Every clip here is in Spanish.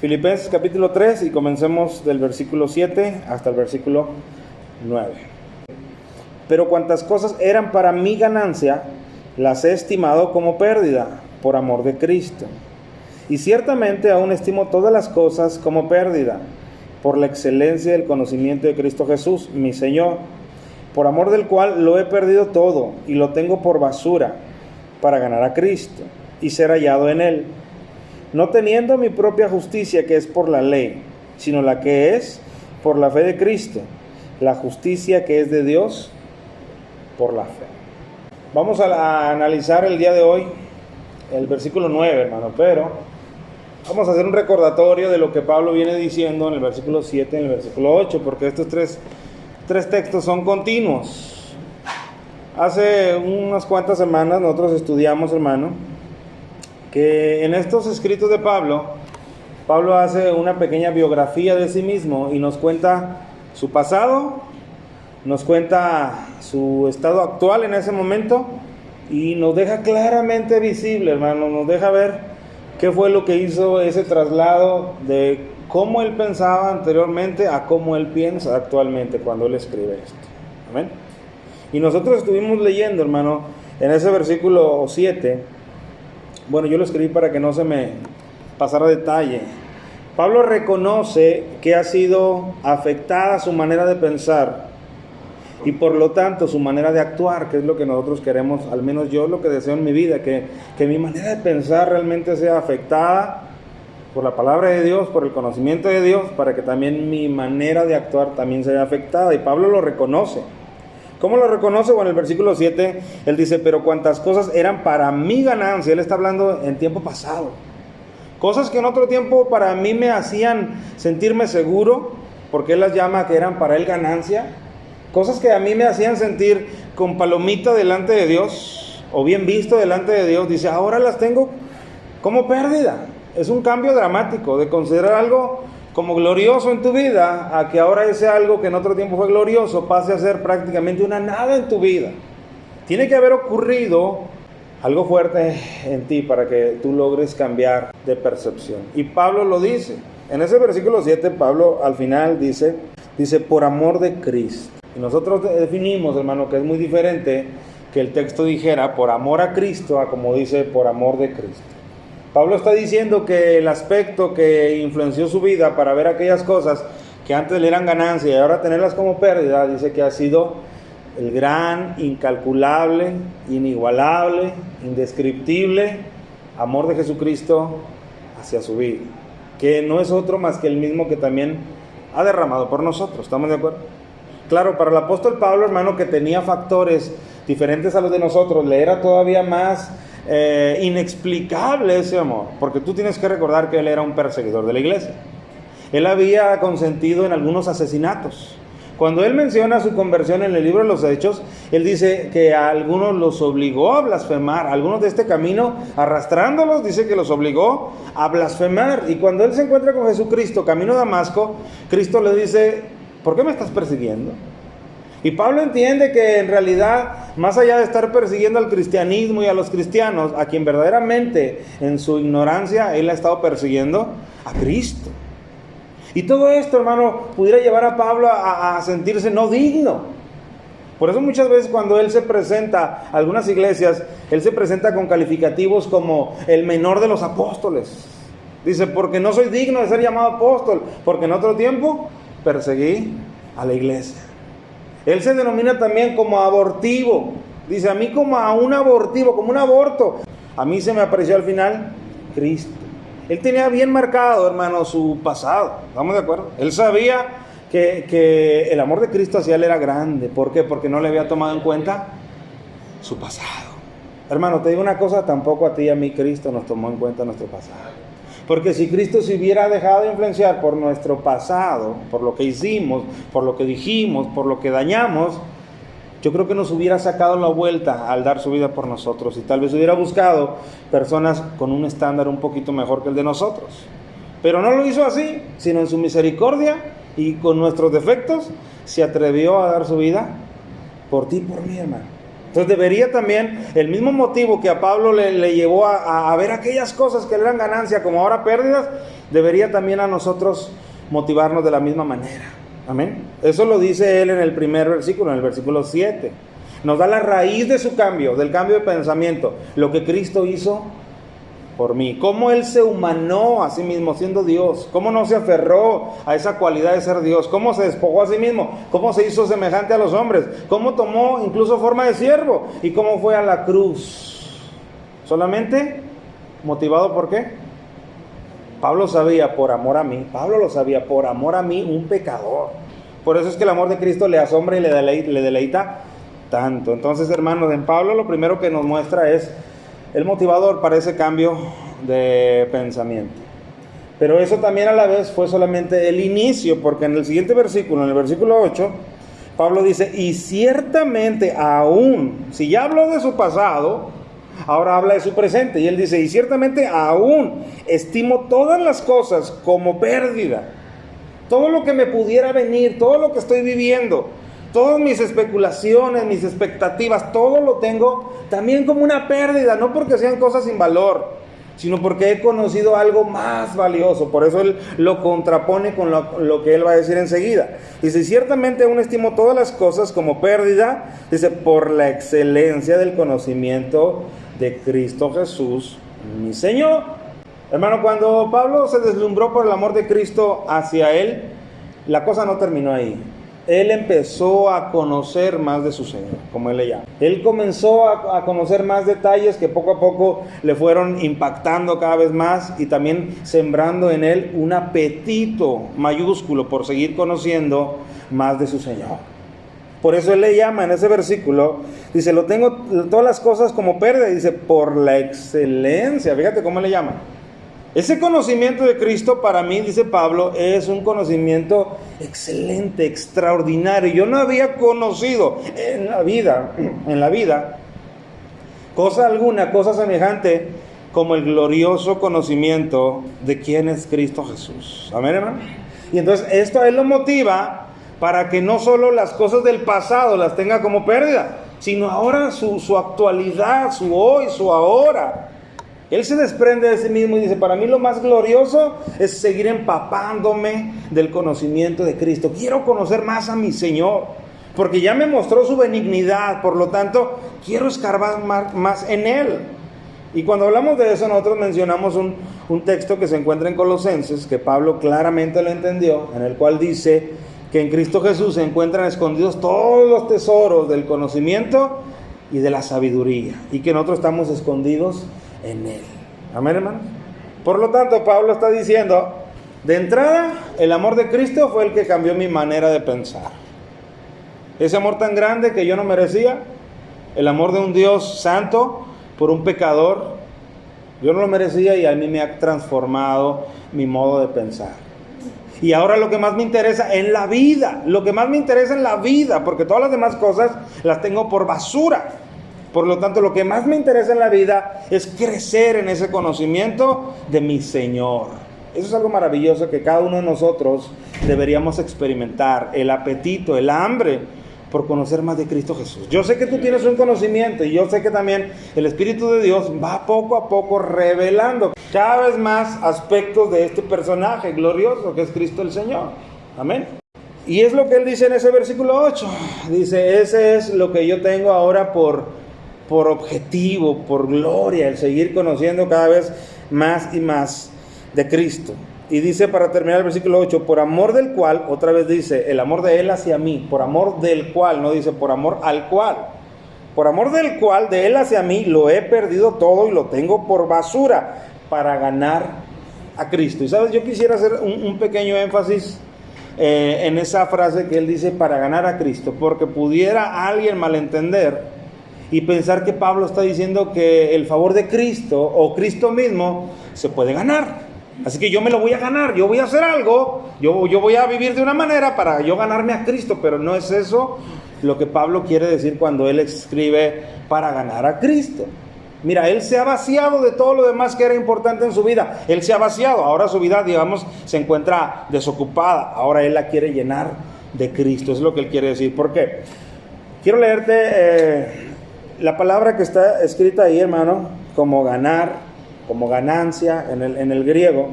Filipenses capítulo 3 y comencemos del versículo 7 hasta el versículo 9. Pero cuantas cosas eran para mi ganancia, las he estimado como pérdida por amor de Cristo. Y ciertamente aún estimo todas las cosas como pérdida por la excelencia del conocimiento de Cristo Jesús, mi Señor, por amor del cual lo he perdido todo y lo tengo por basura para ganar a Cristo y ser hallado en Él, no teniendo mi propia justicia que es por la ley, sino la que es por la fe de Cristo, la justicia que es de Dios por la fe. Vamos a analizar el día de hoy el versículo 9, hermano, pero vamos a hacer un recordatorio de lo que Pablo viene diciendo en el versículo 7 y en el versículo 8, porque estos tres textos son continuos. Hace unas cuantas semanas nosotros estudiamos, hermano, que en estos escritos de Pablo hace una pequeña biografía de sí mismo y nos cuenta su pasado, nos cuenta su estado actual en ese momento y nos deja claramente visible, hermano, nos deja ver qué fue lo que hizo ese traslado de cómo él pensaba anteriormente a cómo él piensa actualmente cuando él escribe esto. Amén. Y nosotros estuvimos leyendo, hermano, en ese versículo 7. Bueno, yo lo escribí para que no se me pasara detalle. Pablo reconoce que ha sido afectada su manera de pensar y por lo tanto su manera de actuar, que es lo que nosotros queremos, al menos yo lo que deseo en mi vida, que mi manera de pensar realmente sea afectada por la palabra de Dios, por el conocimiento de Dios, para que también mi manera de actuar también sea afectada. Y Pablo lo reconoce. ¿Cómo lo reconoce? Bueno, en el versículo 7, él dice, pero cuantas cosas eran para mi ganancia, él está hablando en tiempo pasado. Cosas que en otro tiempo para mí me hacían sentirme seguro, porque él las llama que eran para él ganancia. Cosas que a mí me hacían sentir con palomita delante de Dios, o bien visto delante de Dios, dice, ahora las tengo como pérdida. Es un cambio dramático de considerar algo como glorioso en tu vida, a que ahora ese algo que en otro tiempo fue glorioso pase a ser prácticamente una nada en tu vida. Tiene que haber ocurrido algo fuerte en ti para que tú logres cambiar de percepción. Y Pablo lo dice. En ese versículo 7, Pablo al final dice, por amor de Cristo. Y nosotros definimos, hermano, que es muy diferente que el texto dijera por amor a Cristo, a como dice por amor de Cristo. Pablo está diciendo que el aspecto que influenció su vida para ver aquellas cosas que antes le eran ganancia y ahora tenerlas como pérdida, dice que ha sido el gran, incalculable, inigualable, indescriptible amor de Jesucristo hacia su vida, que no es otro más que el mismo que también ha derramado por nosotros. ¿Estamos de acuerdo? Claro, para el apóstol Pablo, hermano, que tenía factores diferentes a los de nosotros, le era todavía más inexplicable ese amor, porque tú tienes que recordar que él era un perseguidor de la iglesia. Él había consentido en algunos asesinatos. Cuando él menciona su conversión en el libro de los Hechos, él dice que a algunos los obligó a blasfemar, algunos de este camino, arrastrándolos, dice que los obligó a blasfemar. Y cuando él se encuentra con Jesucristo, camino a Damasco, Cristo le dice, ¿por qué me estás persiguiendo? Y Pablo entiende que en realidad, más allá de estar persiguiendo al cristianismo y a los cristianos, a quien verdaderamente en su ignorancia él ha estado persiguiendo, a Cristo. Y todo esto, hermano, pudiera llevar a Pablo a sentirse no digno. Por eso muchas veces cuando él se presenta a algunas iglesias, él se presenta con calificativos como el menor de los apóstoles. Dice, porque no soy digno de ser llamado apóstol, porque en otro tiempo perseguí a la iglesia. Él se denomina también como abortivo. Dice, a mí como a un abortivo, como un aborto. A mí se me apareció al final Cristo. Él tenía bien marcado, hermano, su pasado. ¿Estamos de acuerdo? Él sabía que el amor de Cristo hacia él era grande. ¿Por qué? Porque no le había tomado en cuenta su pasado. Hermano, te digo una cosa, tampoco a ti y a mí Cristo nos tomó en cuenta nuestro pasado. Porque si Cristo se hubiera dejado de influenciar por nuestro pasado, por lo que hicimos, por lo que dijimos, por lo que dañamos, yo creo que nos hubiera sacado la vuelta al dar su vida por nosotros y tal vez hubiera buscado personas con un estándar un poquito mejor que el de nosotros. Pero no lo hizo así, sino en su misericordia y con nuestros defectos se atrevió a dar su vida por ti y por mí, hermano. Entonces debería también, el mismo motivo que a Pablo le llevó a ver aquellas cosas que le eran ganancia como ahora pérdidas, debería también a nosotros motivarnos de la misma manera. Amén. Eso lo dice él en el primer versículo, en el versículo 7. Nos da la raíz de su cambio, del cambio de pensamiento, lo que Cristo hizo por mí. Cómo Él se humanó a sí mismo siendo Dios. Cómo no se aferró a esa cualidad de ser Dios. Cómo se despojó a sí mismo. Cómo se hizo semejante a los hombres. Cómo tomó incluso forma de siervo. Y cómo fue a la cruz. Solamente motivado ¿por qué? Pablo sabía por amor a mí. Pablo lo sabía por amor a mí, un pecador. Por eso es que el amor de Cristo le asombra y le deleita tanto. Entonces, hermanos, en Pablo lo primero que nos muestra es el motivador para ese cambio de pensamiento. Pero eso también a la vez fue solamente el inicio, porque en el siguiente versículo, en el versículo 8, Pablo dice, y ciertamente aún, si ya habló de su pasado, ahora habla de su presente, y él dice, y ciertamente aún estimo todas las cosas como pérdida. Todo lo que me pudiera venir, todo lo que estoy viviendo, todas mis especulaciones, mis expectativas, todo lo tengo también como una pérdida, no porque sean cosas sin valor, sino porque he conocido algo más valioso. Por eso él lo contrapone con lo que él va a decir enseguida. Dice, ciertamente aún estimo todas las cosas como pérdida, dice, por la excelencia del conocimiento de Cristo Jesús, mi Señor. Hermano, cuando Pablo se deslumbró por el amor de Cristo hacia él, la cosa no terminó ahí. Él empezó a conocer más de su Señor, como él le llama. Él comenzó a conocer más detalles que poco a poco le fueron impactando cada vez más y también sembrando en él un apetito mayúsculo por seguir conociendo más de su Señor. Por eso él le llama en ese versículo, dice, lo tengo todas las cosas como pérdida, dice, por la excelencia. Fíjate cómo le llama. Ese conocimiento de Cristo para mí, dice Pablo, es un conocimiento excelente, extraordinario. Yo no había conocido en la vida, cosa alguna, cosa semejante como el glorioso conocimiento de quién es Cristo Jesús. Amén, hermano. Y entonces esto a él lo motiva para que no solo las cosas del pasado las tenga como pérdida, sino ahora su actualidad, su hoy, su ahora. Él se desprende de sí mismo y dice, para mí lo más glorioso es seguir empapándome del conocimiento de Cristo. Quiero conocer más a mi Señor, porque ya me mostró su benignidad, por lo tanto, quiero escarbar más en Él. Y cuando hablamos de eso, nosotros mencionamos un texto que se encuentra en Colosenses, que Pablo claramente lo entendió, en el cual dice que en Cristo Jesús se encuentran escondidos todos los tesoros del conocimiento y de la sabiduría, y que nosotros estamos escondidos en Él. Amén, hermano. Por lo tanto, Pablo está diciendo, de entrada, el amor de Cristo fue el que cambió mi manera de pensar. Ese amor tan grande que yo no merecía, el amor de un Dios santo por un pecador, yo no lo merecía y a mí me ha transformado mi modo de pensar. Y ahora lo que más me interesa en la vida, porque todas las demás cosas las tengo por basura. Por lo tanto, lo que más me interesa en la vida es crecer en ese conocimiento de mi Señor. Eso es algo maravilloso que cada uno de nosotros deberíamos experimentar. El apetito, el hambre por conocer más de Cristo Jesús. Yo sé que tú tienes un conocimiento y yo sé que también el Espíritu de Dios va poco a poco revelando cada vez más aspectos de este personaje glorioso que es Cristo el Señor. Amén. Y es lo que él dice en ese versículo 8. Dice, ese es lo que yo tengo ahora por objetivo, por gloria, el seguir conociendo cada vez más y más de Cristo. Y dice para terminar el versículo 8, por amor del cual, otra vez dice, el amor de Él hacia mí, por amor del cual, no dice por amor al cual, por amor del cual, de Él hacia mí, lo he perdido todo y lo tengo por basura para ganar a Cristo. Y sabes, yo quisiera hacer un pequeño énfasis en esa frase que él dice para ganar a Cristo, porque pudiera alguien malentender y pensar que Pablo está diciendo que el favor de Cristo o Cristo mismo se puede ganar. Así que yo me lo voy a ganar, yo voy a hacer algo, yo voy a vivir de una manera para yo ganarme a Cristo, pero no es eso lo que Pablo quiere decir cuando él escribe para ganar a Cristo. Mira, él se ha vaciado de todo lo demás que era importante en su vida. Él se ha vaciado, ahora su vida, digamos, se encuentra desocupada. Ahora él la quiere llenar de Cristo, es lo que él quiere decir. ¿Por qué? Quiero leerte la palabra que está escrita ahí, hermano, como ganar, como ganancia en el griego.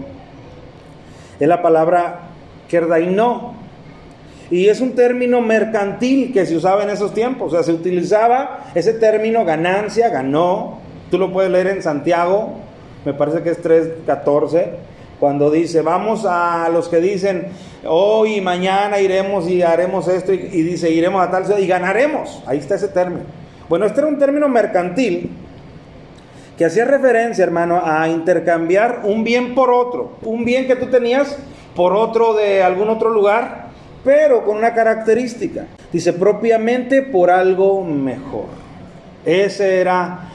Es la palabra kerdaino. Y es un término mercantil que se usaba en esos tiempos. O sea, se utilizaba ese término ganancia, ganó. Tú lo puedes leer en Santiago, me parece que es 3:14, cuando dice, vamos a los que dicen, hoy y mañana iremos y haremos esto, y dice, iremos a tal ciudad y ganaremos. Ahí está ese término. Bueno, este era un término mercantil que hacía referencia, hermano, a intercambiar un bien por otro. Un bien que tú tenías por otro de algún otro lugar, pero con una característica. Dice, propiamente por algo mejor. Ese era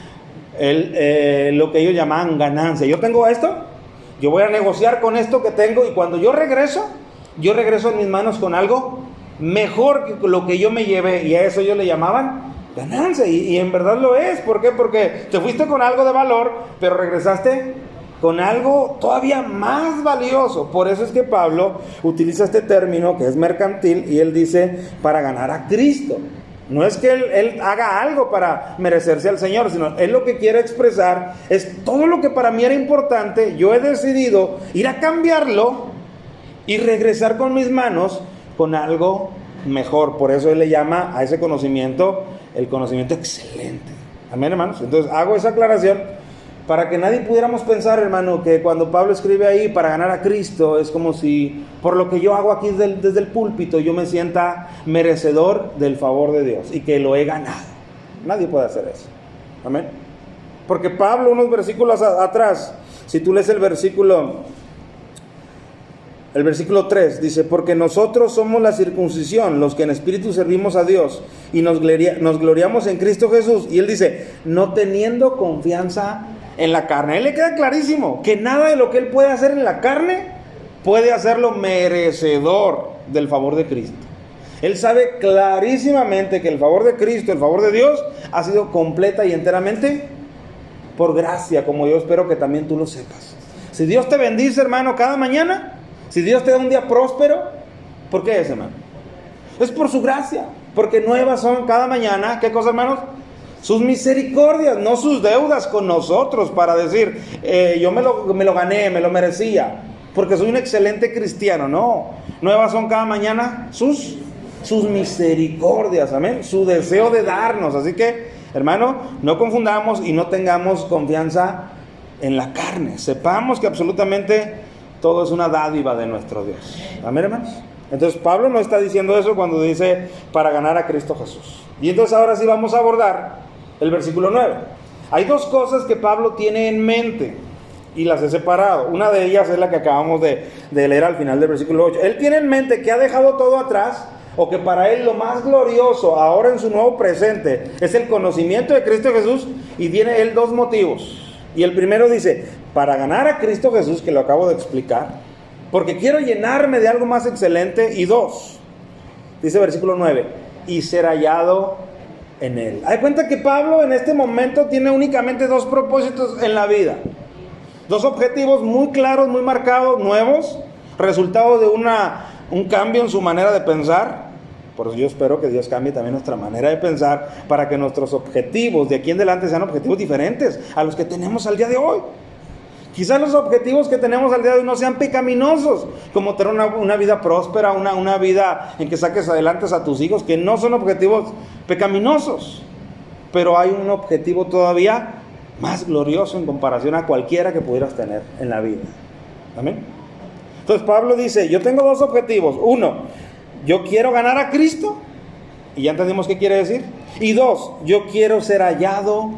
lo que ellos llamaban ganancia. Yo tengo esto, yo voy a negociar con esto que tengo, y cuando yo regreso en mis manos con algo mejor que lo que yo me llevé, y a eso ellos le llamaban ganancia, y en verdad lo es. ¿Por qué? Porque te fuiste con algo de valor, pero regresaste con algo todavía más valioso. Por eso es que Pablo utiliza este término que es mercantil, y él dice, para ganar a Cristo. No es que él haga algo para merecerse al Señor, sino él lo que quiere expresar es todo lo que para mí era importante, yo he decidido ir a cambiarlo y regresar con mis manos con algo mejor. Por eso él le llama a ese conocimiento el conocimiento excelente. Amén, hermanos. Entonces hago esa aclaración para que nadie pudiéramos pensar, hermano, que cuando Pablo escribe ahí para ganar a Cristo, es como si por lo que yo hago aquí desde el púlpito yo me sienta merecedor del favor de Dios y que lo he ganado. Nadie puede hacer eso. Amén. Porque Pablo, unos versículos atrás, si tú lees el versículo 3, dice, porque nosotros somos la circuncisión, los que en espíritu servimos a Dios, y nos gloriamos en Cristo Jesús. Y él dice, no teniendo confianza en la carne. A él le queda clarísimo que nada de lo que él puede hacer en la carne puede hacerlo merecedor del favor de Cristo. Él sabe clarísimamente que el favor de Cristo, el favor de Dios, ha sido completa y enteramente por gracia, como yo espero que también tú lo sepas. Si Dios te bendice, hermano, cada mañana, si Dios te da un día próspero, ¿por qué es, hermano? Es por su gracia, porque nuevas son cada mañana, ¿qué cosa, hermanos? Sus misericordias, no sus deudas con nosotros para decir, yo me lo gané, me lo merecía, porque soy un excelente cristiano. No, nuevas son cada mañana sus misericordias, amén, su deseo de darnos. Así que, hermano, no confundamos y no tengamos confianza en la carne. Sepamos que absolutamente todo es una dádiva de nuestro Dios. Amén, hermanos. Entonces Pablo no está diciendo eso cuando dice para ganar a Cristo Jesús. Y entonces ahora sí vamos a abordar el versículo 9. Hay dos cosas que Pablo tiene en mente y las he separado. Una de ellas es la que acabamos de leer al final del versículo 8. Él tiene en mente que ha dejado todo atrás, o que para él lo más glorioso ahora en su nuevo presente es el conocimiento de Cristo Jesús, y tiene él dos motivos. Y el primero dice, para ganar a Cristo Jesús, que lo acabo de explicar, porque quiero llenarme de algo más excelente. Y dos, dice versículo 9, y ser hallado en Él. Hay cuenta que Pablo en este momento tiene únicamente dos propósitos en la vida, dos objetivos muy claros, muy marcados, nuevos, resultado de un cambio en su manera de pensar. Por eso yo espero que Dios cambie también nuestra manera de pensar, para que nuestros objetivos de aquí en adelante sean objetivos diferentes a los que tenemos al día de hoy. Quizás los objetivos que tenemos al día de hoy no sean pecaminosos, como tener una vida próspera, una vida en que saques adelante a tus hijos, que no son objetivos pecaminosos, pero hay un objetivo todavía más glorioso en comparación a cualquiera que pudieras tener en la vida. ¿Amén? Entonces Pablo dice, yo tengo dos objetivos. Uno, yo quiero ganar a Cristo, y ya entendimos qué quiere decir. Y dos, yo quiero ser hallado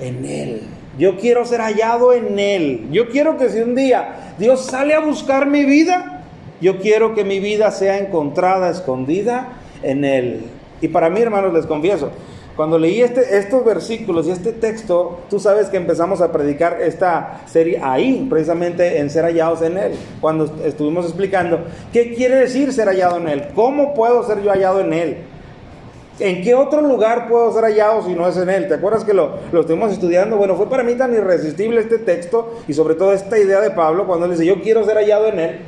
en Él. Yo quiero ser hallado en Él. Yo quiero que si un día Dios sale a buscar mi vida, yo quiero que mi vida sea encontrada, escondida en Él. Y para mí, hermanos, les confieso, cuando leí estos versículos y este texto, tú sabes que empezamos a predicar esta serie ahí, precisamente en ser hallados en Él. Cuando estuvimos explicando qué quiere decir ser hallado en Él, cómo puedo ser yo hallado en Él, en qué otro lugar puedo ser hallado si no es en Él. ¿Te acuerdas que lo estuvimos estudiando? Bueno, fue para mí tan irresistible este texto y sobre todo esta idea de Pablo cuando él dice yo quiero ser hallado en Él,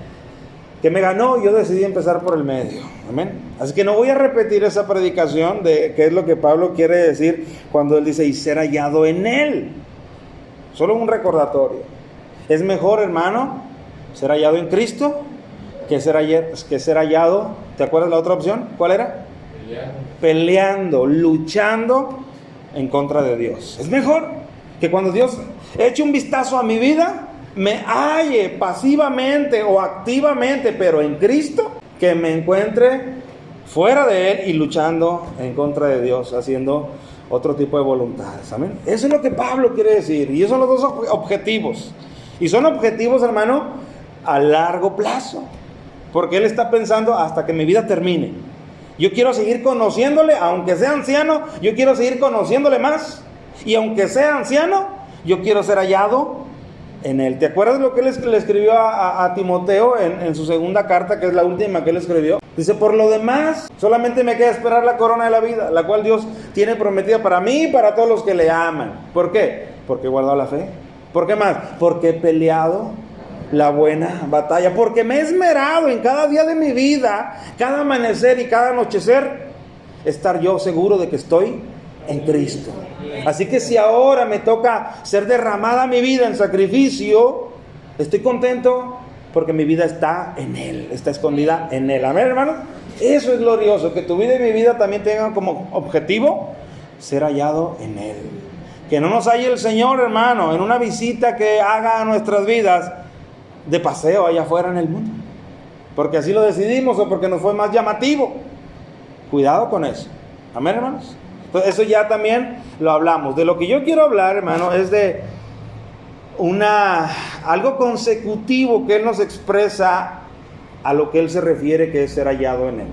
que me ganó, y yo decidí empezar por el medio. Amén. Así que no voy a repetir esa predicación de qué es lo que Pablo quiere decir cuando él dice y ser hallado en Él. Solo un recordatorio. Es mejor, hermano, ser hallado en Cristo que ser hallado. ¿Te acuerdas la otra opción? ¿Cuál era? Peleando, luchando en contra de Dios. Es mejor que cuando Dios eche un vistazo a mi vida, me halle pasivamente o activamente, pero en Cristo, que me encuentre fuera de Él y luchando en contra de Dios, haciendo otro tipo de voluntades. Amén. Eso es lo que Pablo quiere decir. Y esos son los dos objetivos. Y son objetivos, hermano, a largo plazo. Porque Él está pensando hasta que mi vida termine. Yo quiero seguir conociéndole, aunque sea anciano, yo quiero seguir conociéndole más. Y aunque sea anciano, yo quiero ser hallado en Él. ¿Te acuerdas lo que Él le escribió a Timoteo en su segunda carta, que es la última que Él escribió? Dice, por lo demás, solamente me queda esperar la corona de la vida, la cual Dios tiene prometida para mí y para todos los que le aman. ¿Por qué? Porque he guardado la fe. ¿Por qué más? Porque he peleado la buena batalla, porque me he esmerado en cada día de mi vida, cada amanecer y cada anochecer, estar yo seguro de que estoy en Cristo. Así que si ahora me toca ser derramada mi vida en sacrificio, estoy contento porque mi vida está en Él, está escondida en Él. Amén, hermano. Eso es glorioso, que tu vida y mi vida también tengan como objetivo ser hallado en Él. Que no nos halle el Señor, hermano, en una visita que haga a nuestras vidas de paseo allá afuera en el mundo, porque así lo decidimos o porque nos fue más llamativo. Cuidado con eso. Amén, hermanos. Entonces, eso ya también lo hablamos. De lo que yo quiero hablar, hermano, es de algo consecutivo que Él nos expresa a lo que Él se refiere, que es ser hallado en Él.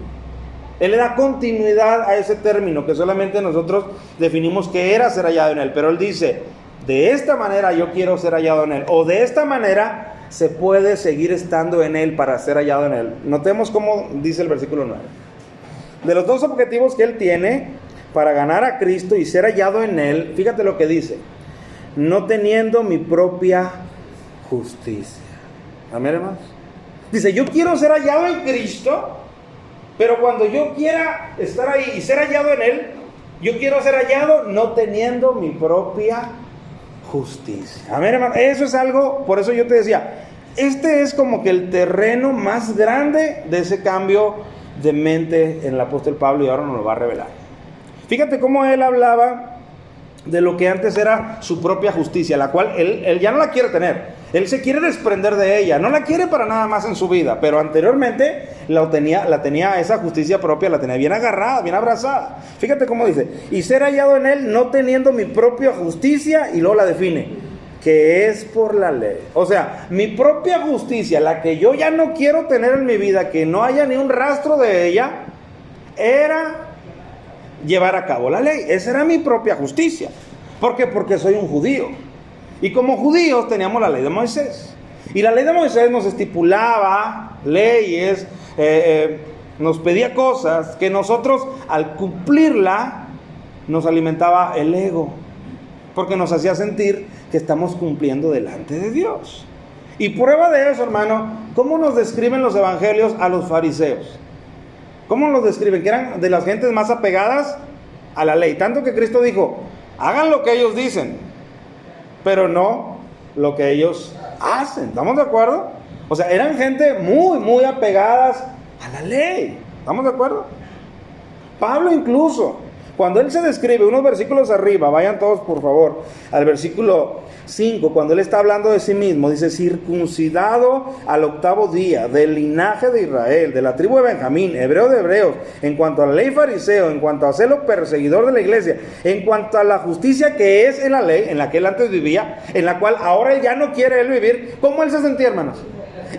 Él le da continuidad a ese término que solamente nosotros definimos que era ser hallado en Él, pero Él dice, de esta manera yo quiero ser hallado en Él, o de esta manera se puede seguir estando en Él para ser hallado en Él. Notemos cómo dice el versículo 9. De los dos objetivos que Él tiene para ganar a Cristo y ser hallado en Él, fíjate lo que dice: no teniendo mi propia justicia. Amén, hermanos. Dice, yo quiero ser hallado en Cristo, pero cuando yo quiera estar ahí y ser hallado en Él, yo quiero ser hallado no teniendo mi propia justicia. Amén, hermano. Eso es algo, por eso yo te decía, este es como que el terreno más grande de ese cambio de mente en el apóstol Pablo, y ahora nos lo va a revelar. Fíjate cómo él hablaba de lo que antes era su propia justicia, la cual él ya no la quiere tener. Él se quiere desprender de ella, no la quiere para nada más en su vida, pero anteriormente la tenía esa justicia propia, la tenía bien agarrada, bien abrazada. Fíjate cómo dice, y ser hallado en Él no teniendo mi propia justicia, y luego la define, que es por la ley. O sea, mi propia justicia, la que yo ya no quiero tener en mi vida, que no haya ni un rastro de ella, era llevar a cabo la ley. Esa era mi propia justicia. ¿Por qué? Porque soy un judío. Y como judíos teníamos la ley de Moisés. Y la ley de Moisés nos estipulaba leyes, nos pedía cosas que nosotros al cumplirla nos alimentaba el ego. Porque nos hacía sentir que estamos cumpliendo delante de Dios. Y prueba de eso, hermano, ¿cómo nos describen los evangelios a los fariseos? ¿Cómo los describen? Que eran de las gentes más apegadas a la ley. Tanto que Cristo dijo, hagan lo que ellos dicen, pero no lo que ellos hacen. ¿Estamos de acuerdo? O sea, eran gente muy, muy apegadas a la ley. ¿Estamos de acuerdo? Pablo incluso, cuando él se describe, unos versículos arriba, vayan todos por favor, al versículo 5, cuando él está hablando de sí mismo, dice, circuncidado al 8º día, del linaje de Israel, de la tribu de Benjamín, hebreo de hebreos, en cuanto a la ley fariseo, en cuanto a celo perseguidor de la iglesia, en cuanto a la justicia que es en la ley, en la que él antes vivía, en la cual ahora él ya no quiere él vivir. ¿Cómo él se sentía, hermanos?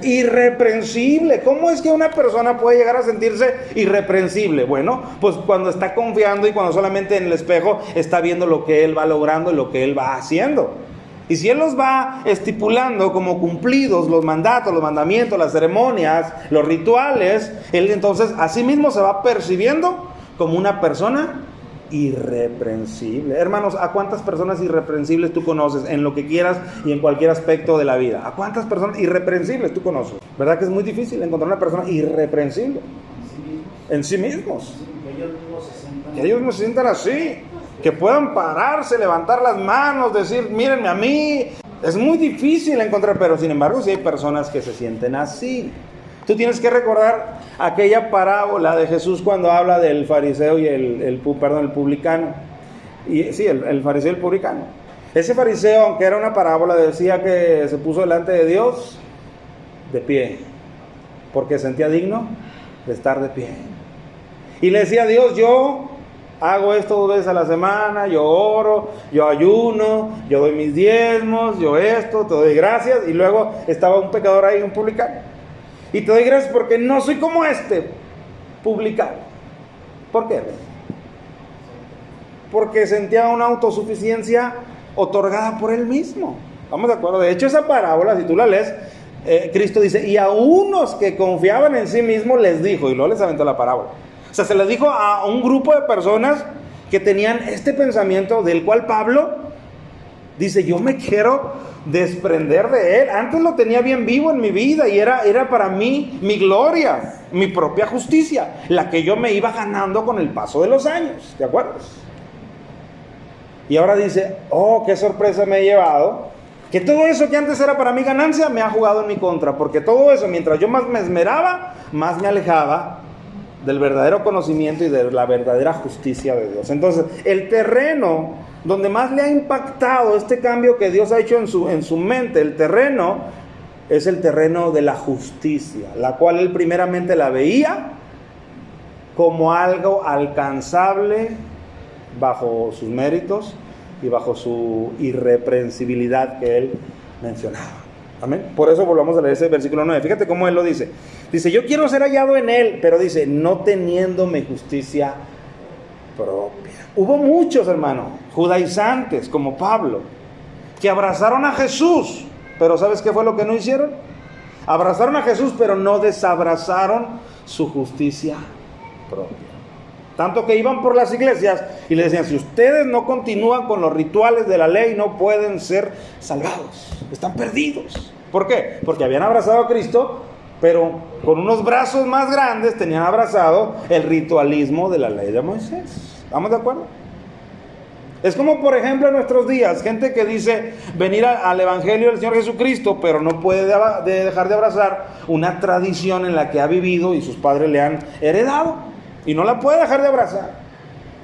Irreprensible. ¿Cómo es que una persona puede llegar a sentirse irreprensible? Bueno, pues cuando está confiando y cuando solamente en el espejo está viendo lo que él va logrando y lo que él va haciendo. Y si él los va estipulando como cumplidos, los mandatos, los mandamientos, las ceremonias, los rituales, él entonces a sí mismo se va percibiendo como una persona irreprensible. Hermanos, ¿a cuántas personas irreprensibles tú conoces en lo que quieras y en cualquier aspecto de la vida? ¿A cuántas personas irreprensibles tú conoces? ¿Verdad que es muy difícil encontrar una persona irreprensible? En sí mismos. Que ellos no se sientan así. Que puedan pararse, levantar las manos, decir, mírenme a mí. Es muy difícil encontrar, pero sin embargo sí hay personas que se sienten así. Tú tienes que recordar aquella parábola de Jesús cuando habla del fariseo y el publicano. Y, sí, el fariseo y el publicano. Ese fariseo, aunque era una parábola, decía que se puso delante de Dios de pie, porque sentía digno de estar de pie. Y le decía a Dios, yo hago esto 2 veces a la semana, yo oro, yo ayuno, yo doy mis diezmos, yo esto, te doy gracias. Y luego estaba un pecador ahí, un publicano. Y te doy gracias porque no soy como este publicano. ¿Por qué? Porque sentía una autosuficiencia otorgada por él mismo. ¿Estamos de acuerdo? De hecho, esa parábola, si tú la lees, Cristo dice, y a unos que confiaban en sí mismos les dijo, y luego les aventó la parábola. O sea, se les dijo a un grupo de personas que tenían este pensamiento del cual Pablo dice, yo me quiero desprender de él. Antes lo tenía bien vivo en mi vida y era para mí mi gloria, mi propia justicia, la que yo me iba ganando con el paso de los años. ¿Te acuerdas? Y ahora dice, oh, qué sorpresa me he llevado, que todo eso que antes era para mi ganancia me ha jugado en mi contra, porque todo eso, mientras yo más me esmeraba, más me alejaba del verdadero conocimiento y de la verdadera justicia de Dios. Entonces, el terreno donde más le ha impactado este cambio que Dios ha hecho en su mente, el terreno es el terreno de la justicia, la cual él primeramente la veía como algo alcanzable bajo sus méritos y bajo su irreprensibilidad que él mencionaba. Amén. Por eso volvamos a leer ese versículo 9. Fíjate cómo él lo dice. Dice, yo quiero ser hallado en él, pero dice, no teniendo mi justicia propia. Hubo muchos, hermano, judaizantes como Pablo, que abrazaron a Jesús, pero ¿sabes qué fue lo que no hicieron? Abrazaron a Jesús, pero no desabrazaron su justicia propia. Tanto que iban por las iglesias y le decían, si ustedes no continúan con los rituales de la ley, no pueden ser salvados, están perdidos. ¿Por qué? Porque habían abrazado a Cristo, pero con unos brazos más grandes tenían abrazado el ritualismo de la ley de Moisés. ¿Estamos de acuerdo? Es como, por ejemplo, en nuestros días, gente que dice venir al Evangelio del Señor Jesucristo, pero no puede dejar de abrazar una tradición en la que ha vivido y sus padres le han heredado. Y no la puede dejar de abrazar.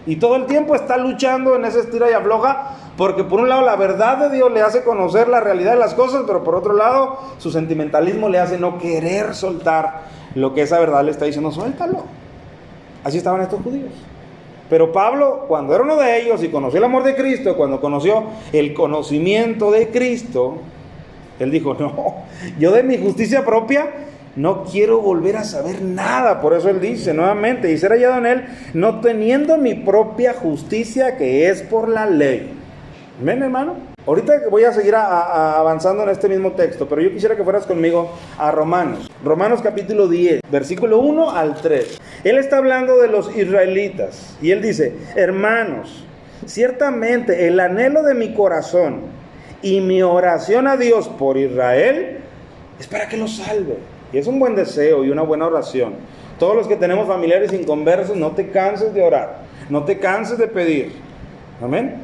Y todo el tiempo está luchando en esa estira y afloja, porque por un lado la verdad de Dios le hace conocer la realidad de las cosas, pero por otro lado su sentimentalismo le hace no querer soltar lo que esa verdad le está diciendo, suéltalo. Así estaban estos judíos. Pero Pablo, cuando era uno de ellos y conoció el amor de Cristo, cuando conoció el conocimiento de Cristo, él dijo, no, yo de mi justicia propia no quiero volver a saber nada. Por eso él dice nuevamente, y ser hallado en él, no teniendo mi propia justicia que es por la ley. ¿Ven, hermano? Ahorita voy a seguir avanzando en este mismo texto, pero yo quisiera que fueras conmigo a Romanos. Romanos capítulo 10, versículo 1 al 3. Él está hablando de los israelitas y él dice, hermanos, ciertamente el anhelo de mi corazón y mi oración a Dios por Israel es para que los salve. Y es un buen deseo y una buena oración. Todos los que tenemos familiares inconversos, no te canses de orar, no te canses de pedir. Amén.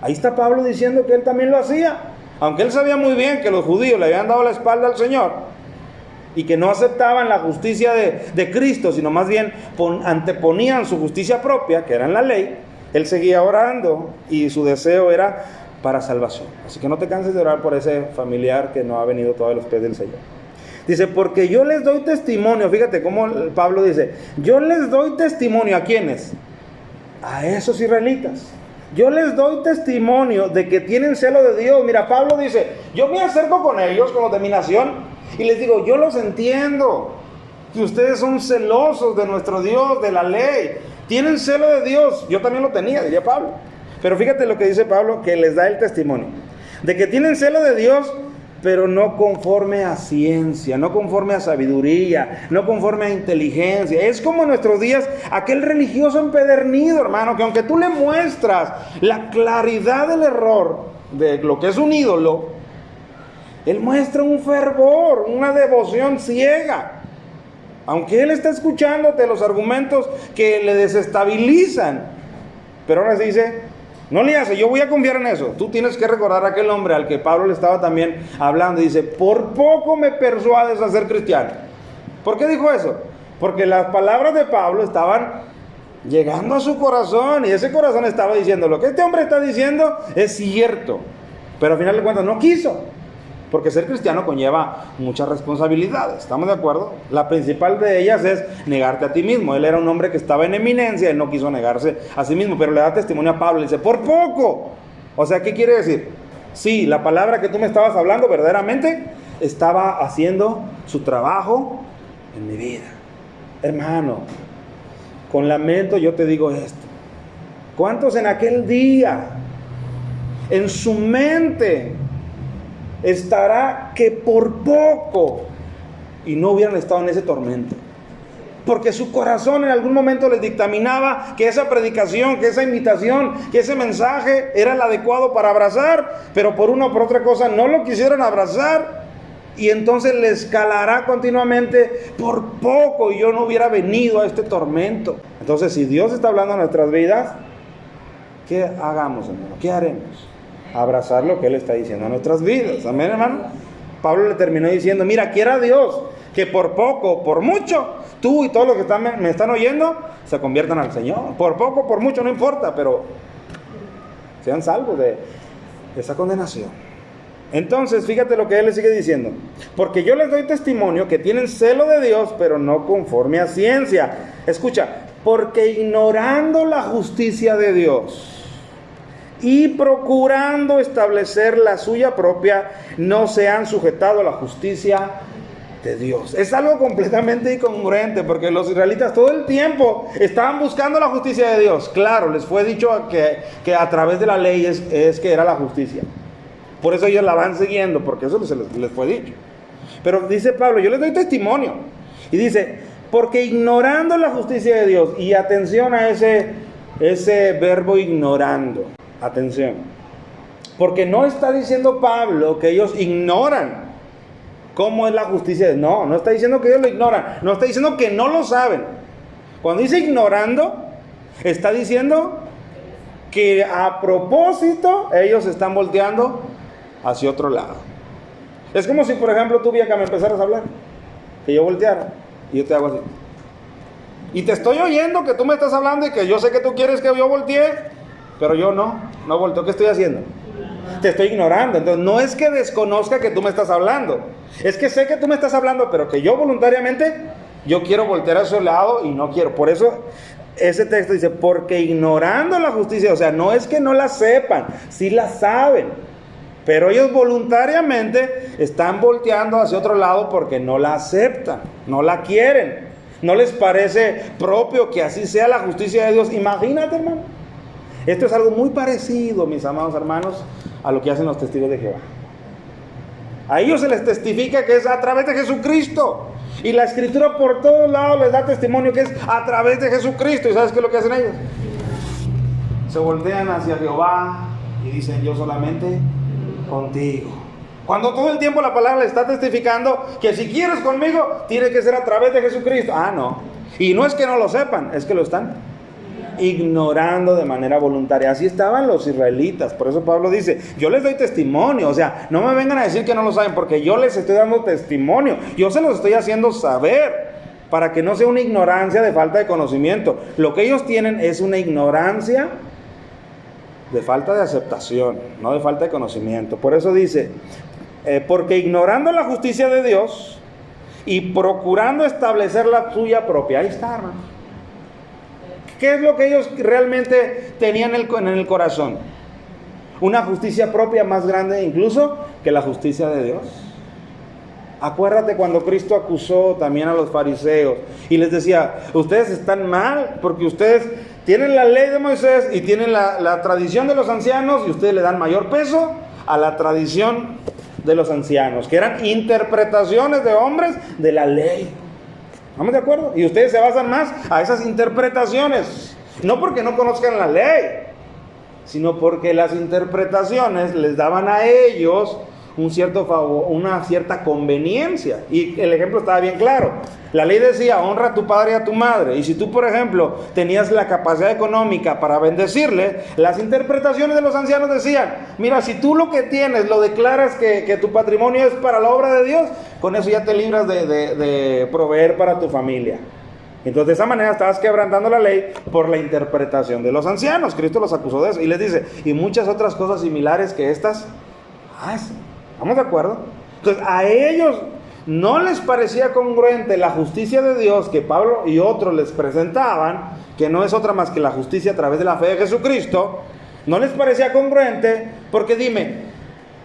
Ahí está Pablo diciendo que él también lo hacía, aunque él sabía muy bien que los judíos le habían dado la espalda al Señor y que no aceptaban la justicia de Cristo, sino más bien anteponían su justicia propia, que era en la ley. Él seguía orando y su deseo era para salvación. Así que no te canses de orar por ese familiar que no ha venido todavía a los pies del Señor. Dice, porque yo les doy testimonio, fíjate cómo Pablo dice, yo les doy testimonio, ¿a quiénes? A esos israelitas. Yo les doy testimonio de que tienen celo de Dios. Mira, Pablo dice, yo me acerco con ellos, con los de mi nación, y les digo, yo los entiendo, que ustedes son celosos de nuestro Dios, de la ley, tienen celo de Dios. Yo también lo tenía, diría Pablo. Pero fíjate lo que dice Pablo, que les da el testimonio, de que tienen celo de Dios, pero no conforme a ciencia, no conforme a sabiduría, no conforme a inteligencia. Es como en nuestros días aquel religioso empedernido, hermano, que aunque tú le muestras la claridad del error de lo que es un ídolo, él muestra un fervor, una devoción ciega. Aunque él está escuchándote los argumentos que le desestabilizan, pero ahora se dice, no le hace, yo voy a confiar en eso. Tú tienes que recordar a aquel hombre al que Pablo le estaba también hablando. Dice, por poco me persuades a ser cristiano. ¿Por qué dijo eso? Porque las palabras de Pablo estaban llegando a su corazón, y ese corazón estaba diciendo, lo que este hombre está diciendo es cierto, pero al final de cuentas no quiso, porque ser cristiano conlleva muchas responsabilidades, ¿estamos de acuerdo? La principal de ellas es negarte a ti mismo. Él era un hombre que estaba en eminencia, él no quiso negarse a sí mismo, pero le da testimonio a Pablo, le dice, por poco. O sea, ¿qué quiere decir? Sí, la palabra que tú me estabas hablando verdaderamente estaba haciendo su trabajo en mi vida. Hermano, con lamento yo te digo esto. ¿Cuántos en aquel día, en su mente, estará que por poco y no hubieran estado en ese tormento? Porque su corazón en algún momento les dictaminaba que esa predicación, que esa invitación, que ese mensaje era el adecuado para abrazar, pero por una o por otra cosa no lo quisieron abrazar, y entonces les calará continuamente, por poco y yo no hubiera venido a este tormento. Entonces, si Dios está hablando en nuestras vidas, ¿qué hagamos, hermano? ¿Qué haremos? Abrazar lo que Él está diciendo a nuestras vidas. Amén, hermano. Pablo le terminó diciendo, mira, quiera Dios que por poco, por mucho, tú y todos los que me están oyendo se conviertan al Señor. Por poco, por mucho, no importa, pero sean salvos de esa condenación. Entonces, fíjate lo que él le sigue diciendo. Porque yo les doy testimonio que tienen celo de Dios, pero no conforme a ciencia. Escucha, porque ignorando la justicia de Dios y procurando establecer la suya propia, no se han sujetado a la justicia de Dios. Es algo completamente incongruente, porque los israelitas todo el tiempo estaban buscando la justicia de Dios. Claro, les fue dicho que a través de la ley es que era la justicia. Por eso ellos la van siguiendo, porque eso les fue dicho. Pero dice Pablo, yo les doy testimonio. Y dice, porque ignorando la justicia de Dios, y atención a ese verbo ignorando, atención. Porque no está diciendo Pablo que ellos ignoran cómo es la justicia de Dios. No está diciendo que ellos lo ignoran. No está diciendo que no lo saben. Cuando dice ignorando, está diciendo que a propósito ellos están volteando hacia otro lado. Es como si, por ejemplo, tú, Bianca, me empezaras a hablar, que yo volteara, y yo te hago así. Y te estoy oyendo que tú me estás hablando y que yo sé que tú quieres que yo voltee, pero yo no volteo. ¿Qué estoy haciendo? Te estoy ignorando. Entonces, no es que desconozca que tú me estás hablando, es que sé que tú me estás hablando, pero que yo voluntariamente, yo quiero voltear a ese lado y no quiero. Por eso ese texto dice, porque ignorando la justicia, o sea, no es que no la sepan, sí la saben, pero ellos voluntariamente están volteando hacia otro lado porque no la aceptan, no la quieren, no les parece propio que así sea la justicia de Dios. Imagínate, hermano. Esto es algo muy parecido, mis amados hermanos, a lo que hacen los testigos de Jehová. A ellos se les testifica que es a través de Jesucristo. Y la Escritura por todos lados les da testimonio que es a través de Jesucristo. ¿Y sabes qué es lo que hacen ellos? Se voltean hacia Jehová y dicen, yo solamente contigo. Cuando todo el tiempo la palabra le está testificando que si quieres conmigo, tiene que ser a través de Jesucristo. Ah, no. Y no es que no lo sepan, es que lo están ignorando de manera voluntaria. Así estaban los israelitas. Por eso Pablo dice, yo les doy testimonio. O sea, no me vengan a decir que no lo saben, porque yo les estoy dando testimonio. Yo se los estoy haciendo saber, para que no sea una ignorancia de falta de conocimiento. Lo que ellos tienen es una ignorancia de falta de aceptación, no de falta de conocimiento. Por eso dice, porque ignorando la justicia de Dios y procurando establecer la suya propia. Ahí está, hermano. ¿Qué es lo que ellos realmente tenían en el corazón? Una justicia propia más grande incluso que la justicia de Dios. Acuérdate cuando Cristo acusó también a los fariseos y les decía, ustedes están mal porque ustedes tienen la ley de Moisés y tienen la tradición de los ancianos, y ustedes le dan mayor peso a la tradición de los ancianos, que eran interpretaciones de hombres de la ley. ¿Estamos de acuerdo? Y ustedes se basan más a esas interpretaciones, no porque no conozcan la ley, sino porque las interpretaciones les daban a ellos un cierto favor, una cierta conveniencia. Y el ejemplo estaba bien claro. La ley decía, honra a tu padre y a tu madre. Y si tú, por ejemplo, tenías la capacidad económica para bendecirle, las interpretaciones de los ancianos decían, mira, si tú lo que tienes lo declaras que tu patrimonio es para la obra de Dios, con eso ya te libras de proveer para tu familia. Entonces de esa manera estabas quebrantando la ley por la interpretación de los ancianos. Cristo los acusó de eso y les dice, y muchas otras cosas similares que estas hacen. ¿Estamos de acuerdo? Entonces a ellos no les parecía congruente la justicia de Dios que Pablo y otros les presentaban, que no es otra más que la justicia a través de la fe de Jesucristo. No les parecía congruente porque dime,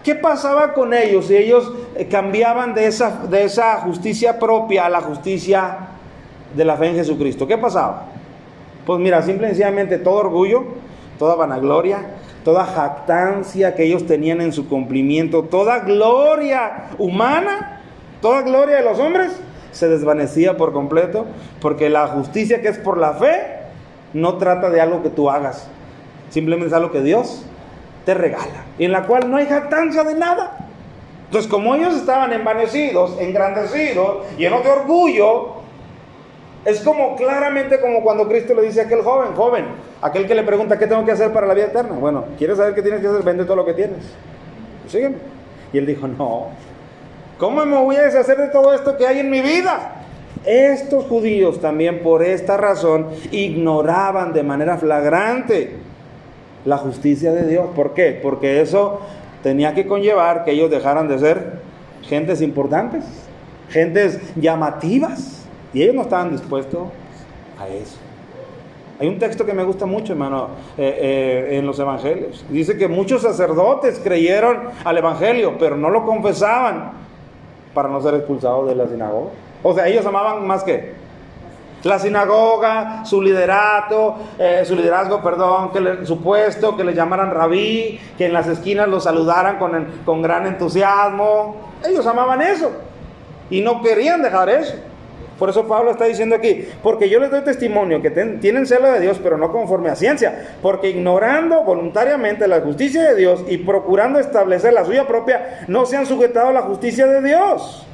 ¿qué pasaba con ellos si ellos cambiaban de esa justicia propia a la justicia de la fe en Jesucristo? ¿Qué pasaba? Pues mira, simple y sencillamente todo orgullo, toda vanagloria, toda jactancia que ellos tenían en su cumplimiento, toda gloria humana, toda gloria de los hombres, se desvanecía por completo, porque la justicia que es por la fe no trata de algo que tú hagas, simplemente es algo que Dios te regala, y en la cual no hay jactancia de nada. Entonces, como ellos estaban envanecidos, engrandecidos, llenos de orgullo, es como claramente como cuando Cristo le dice a aquel joven, aquel que le pregunta, ¿qué tengo que hacer para la vida eterna? Bueno, ¿quieres saber qué tienes que hacer? Vende todo lo que tienes. Sígueme. Y él dijo, no, ¿cómo me voy a deshacer de todo esto que hay en mi vida? Estos judíos también por esta razón ignoraban de manera flagrante la justicia de Dios. ¿Por qué? Porque eso tenía que conllevar que ellos dejaran de ser gentes importantes, gentes llamativas. Y ellos no estaban dispuestos a eso. Hay un texto que me gusta mucho, hermano, en los evangelios. Dice que muchos sacerdotes creyeron al evangelio, pero no lo confesaban para no ser expulsados de la sinagoga. O sea, ellos amaban más que la sinagoga, su liderazgo, su puesto, que le llamaran rabí, que en las esquinas los saludaran con gran entusiasmo. Ellos amaban eso y no querían dejar eso. Por eso Pablo está diciendo aquí, porque yo les doy testimonio que tienen celo de Dios, pero no conforme a ciencia, porque ignorando voluntariamente la justicia de Dios y procurando establecer la suya propia, no se han sujetado a la justicia de Dios.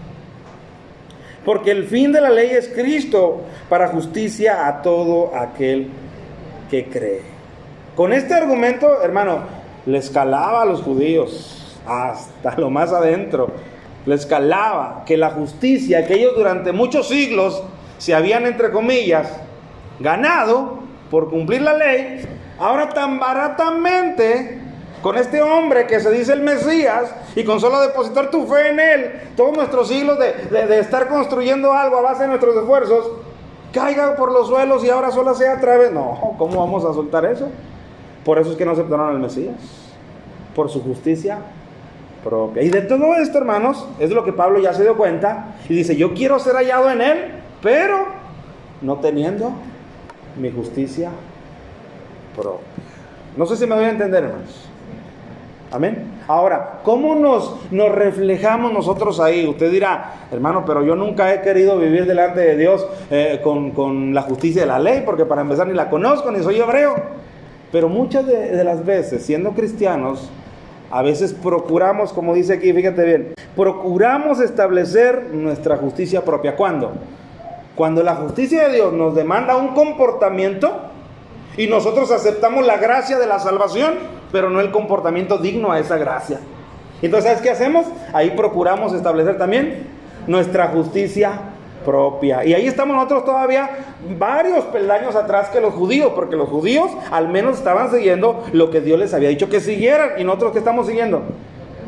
Porque el fin de la ley es Cristo, para justicia a todo aquel que cree. Con este argumento, hermano, les calaba a los judíos hasta lo más adentro. Les calaba que la justicia que ellos durante muchos siglos se habían, entre comillas, ganado por cumplir la ley, ahora tan baratamente, con este hombre que se dice el Mesías, y con solo depositar tu fe en él, todos nuestros siglos de estar construyendo algo a base de nuestros esfuerzos, caiga por los suelos y ahora solo sea a través. No, ¿cómo vamos a soltar eso? Por eso es que no aceptaron al Mesías, por su justicia propia. Y de todo esto, hermanos, es de lo que Pablo ya se dio cuenta y dice, yo quiero ser hallado en él, pero no teniendo mi justicia propia. No sé si me doy a entender, hermanos. Amén. Ahora, ¿cómo nos reflejamos nosotros ahí? Usted dirá, hermano, pero yo nunca he querido vivir delante de Dios con la justicia de la ley, porque para empezar ni la conozco, ni soy hebreo. Pero muchas de las veces, siendo cristianos, a veces procuramos, como dice aquí, fíjate bien, procuramos establecer nuestra justicia propia. ¿Cuándo? Cuando la justicia de Dios nos demanda un comportamiento y nosotros aceptamos la gracia de la salvación, pero no el comportamiento digno a esa gracia. Entonces, ¿sabes qué hacemos? Ahí procuramos establecer también nuestra justicia propia. Y ahí estamos nosotros todavía varios peldaños atrás que los judíos, porque los judíos al menos estaban siguiendo lo que Dios les había dicho que siguieran. ¿Y nosotros qué estamos siguiendo?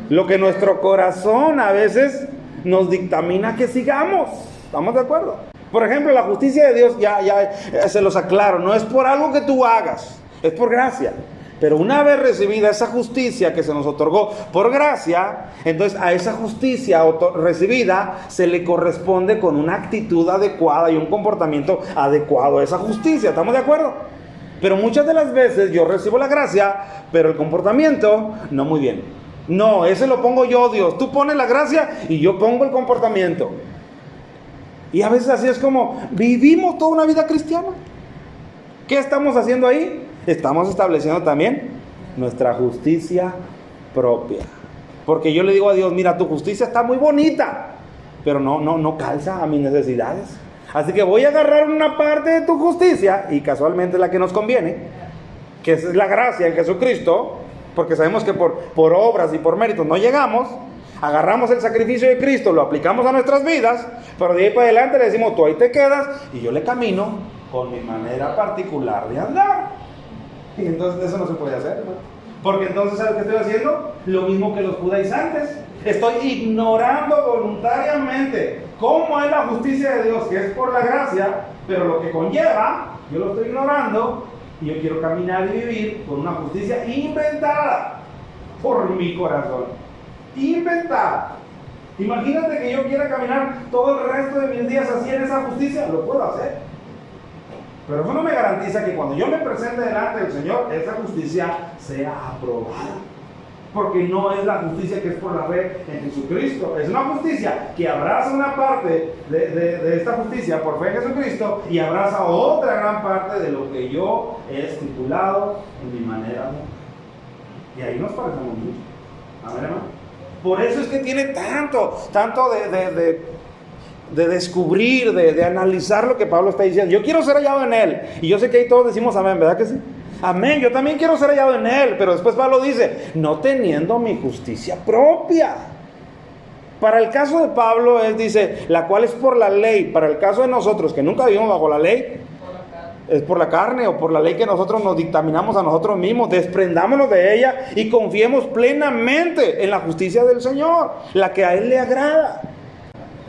Lo que nuestro corazón a veces nos dictamina que sigamos. ¿Estamos de acuerdo? Por ejemplo, la justicia de Dios, ya se los aclaro, no es por algo que tú hagas, es por gracia. Pero una vez recibida esa justicia que se nos otorgó por gracia, entonces a esa justicia recibida se le corresponde con una actitud adecuada y un comportamiento adecuado a esa justicia. ¿Estamos de acuerdo? Pero muchas de las veces yo recibo la gracia, pero el comportamiento no muy bien. No, ese lo pongo yo, Dios. Tú pones la gracia y yo pongo el comportamiento. Y a veces así es como vivimos toda una vida cristiana. ¿Qué estamos haciendo ahí? Estamos estableciendo también nuestra justicia propia. Porque yo le digo a Dios, mira, tu justicia está muy bonita, pero no calza a mis necesidades. Así que voy a agarrar una parte de tu justicia, y casualmente la que nos conviene, que es la gracia en Jesucristo, porque sabemos que por obras y por méritos no llegamos. Agarramos el sacrificio de Cristo, lo aplicamos a nuestras vidas, pero de ahí para adelante le decimos, tú ahí te quedas y yo le camino con mi manera particular de andar. Y entonces eso no se puede hacer, ¿no? Porque entonces, ¿sabes qué estoy haciendo? Lo mismo que los judaizantes. Estoy ignorando voluntariamente cómo es la justicia de Dios, que es por la gracia, pero lo que conlleva, yo lo estoy ignorando y yo quiero caminar y vivir con una justicia inventada por mi corazón. Inventada. Imagínate que yo quiera caminar todo el resto de mis días así en esa justicia, lo puedo hacer. Pero eso no me garantiza que cuando yo me presente delante del Señor, esa justicia sea aprobada. Porque no es la justicia que es por la fe en Jesucristo. Es una justicia que abraza una parte de esta justicia por fe en Jesucristo y abraza otra gran parte de lo que yo he estipulado en mi manera. Y ahí nos parecemos mucho. Amén, hermano. Por eso es que tiene tanto de descubrir, de analizar lo que Pablo está diciendo. Yo quiero ser hallado en Él. Y yo sé que ahí todos decimos amén, ¿verdad que sí? Amén, yo también quiero ser hallado en Él. Pero después Pablo dice, no teniendo mi justicia propia. Para el caso de Pablo, él dice, la cual es por la ley. Para el caso de nosotros, que nunca vivimos bajo la ley, es por la carne o por la ley que nosotros nos dictaminamos a nosotros mismos. Desprendámonos de ella y confiemos plenamente en la justicia del Señor, la que a Él le agrada.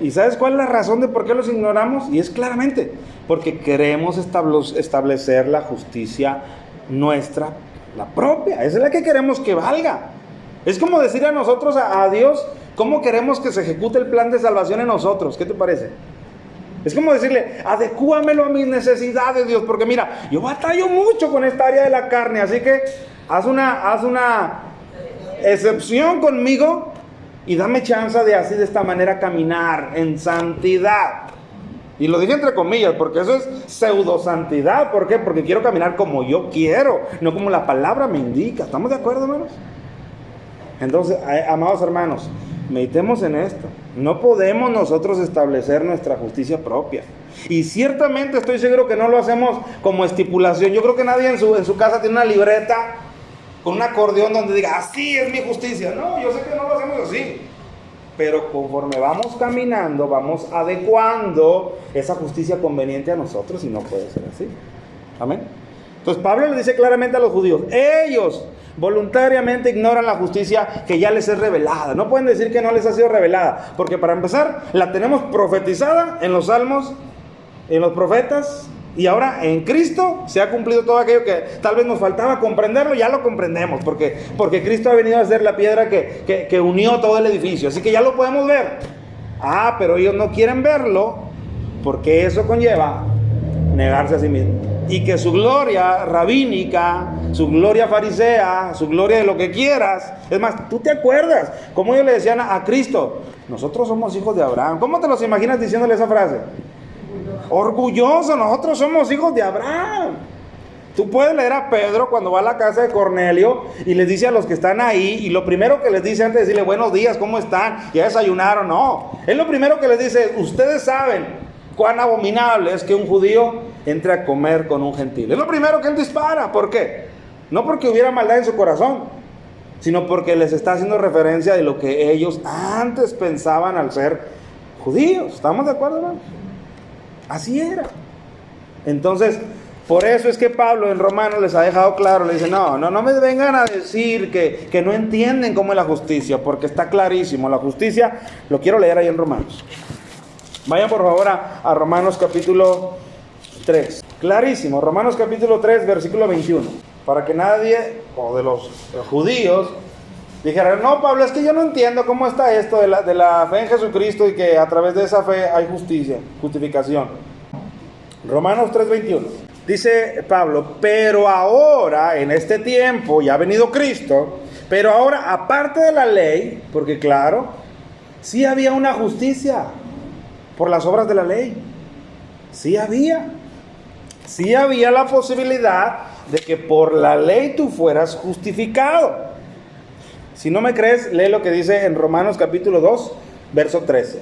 ¿Y sabes cuál es la razón de por qué los ignoramos? Y es claramente porque queremos establecer la justicia nuestra, la propia. Esa es la que queremos que valga. Es como decir a nosotros, a Dios, cómo queremos que se ejecute el plan de salvación en nosotros. ¿Qué te parece? Es como decirle, adecúamelo a mis necesidades, Dios, porque mira, yo batallo mucho con esta área de la carne, así que haz una excepción conmigo y dame chance de así de esta manera caminar en santidad. Y lo dije entre comillas, porque eso es pseudo santidad. ¿Por qué? Porque quiero caminar como yo quiero, no como la palabra me indica. ¿Estamos de acuerdo, hermanos? Entonces, amados hermanos, meditemos en esto. No podemos nosotros establecer nuestra justicia propia. Y ciertamente estoy seguro que no lo hacemos como estipulación. Yo creo que nadie en su casa tiene una libreta con un acordeón donde diga, así es mi justicia. No, yo sé que no lo hacemos así. Pero conforme vamos caminando, vamos adecuando esa justicia conveniente a nosotros y no puede ser así. Amén. Entonces Pablo le dice claramente a los judíos, ellos voluntariamente ignoran la justicia que ya les es revelada. No pueden decir que no les ha sido revelada, porque para empezar, la tenemos profetizada en los salmos, en los profetas, y ahora en Cristo se ha cumplido todo aquello que tal vez nos faltaba comprenderlo, ya lo comprendemos, porque Cristo ha venido a ser la piedra que unió todo el edificio, así que ya lo podemos ver. Pero ellos no quieren verlo, porque eso conlleva negarse a sí mismo. Y que su gloria rabínica, su gloria farisea, su gloria de lo que quieras. Es más, ¿tú te acuerdas cómo ellos le decían a Cristo? Nosotros somos hijos de Abraham. ¿Cómo te los imaginas diciéndole esa frase? Orgulloso, nosotros somos hijos de Abraham. Tú puedes leer a Pedro cuando va a la casa de Cornelio y les dice a los que están ahí, y lo primero que les dice antes de decirle buenos días, ¿cómo están? ¿Ya desayunaron? No, es lo primero que les dice, ustedes saben cuán abominable es que un judío entre a comer con un gentil. Es lo primero que él dispara. ¿Por qué? No porque hubiera maldad en su corazón, sino porque les está haciendo referencia de lo que ellos antes pensaban al ser judíos. ¿Estamos de acuerdo, hermano? Así era. Entonces, por eso es que Pablo en Romanos les ha dejado claro, le dice, no me vengan a decir que no entienden cómo es la justicia, porque está clarísimo. La justicia, lo quiero leer ahí en Romanos. Vayan por favor a Romanos capítulo 3. Clarísimo, Romanos capítulo 3, versículo 21. Para que nadie, o de los judíos, dijera, no, Pablo, es que yo no entiendo cómo está esto de la fe en Jesucristo y que a través de esa fe hay justificación. Romanos 3, 21. Dice Pablo, pero ahora, en este tiempo, ya ha venido Cristo, pero ahora, aparte de la ley, porque claro, sí había una justicia por las obras de la ley. Sí había la posibilidad de que por la ley tú fueras justificado. Si no me crees, lee lo que dice en Romanos capítulo 2, verso 13.